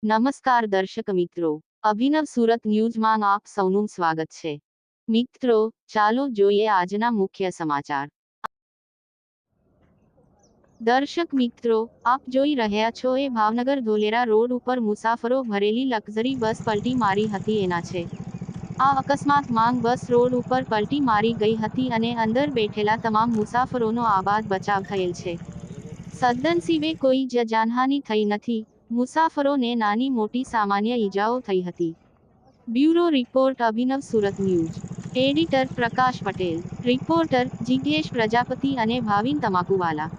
નમસ્કાર દર્શક મિત્રો, અભિનવ સુરત ન્યૂઝમાં આપ સૌનું સ્વાગત છે. મિત્રો, ચાલો જોઈએ આજના મુખ્ય સમાચાર. દર્શક મિત્રો, આપ જોઈ રહ્યા છો એ ભાવનગર ધોલેરા રોડ ઉપર મુસાફરો ભરેલી લક્ઝરી બસ પલટી મારી હતી એના છે. આ અકસ્માત માંગ બસ રોડ ઉપર પલટી મારી ગઈ હતી અને અંદર બેઠેલા તમામ મુસાફરોનો આબાદ બચાવ થયેલ છે. સદનસીબે કોઈ જ જાનહાનિ થઈ નથી. મુસાફરોને નાની મોટી સામાન્ય ઈજાઓ થઈ હતી. બ્યુરો રિપોર્ટ અભિનવ સુરત ન્યૂઝ. એડિટર પ્રકાશ પટેલ. રિપોર્ટર જિજ્ઞેશ પ્રજાપતિ અને ભાવિન તમાકુવાલા.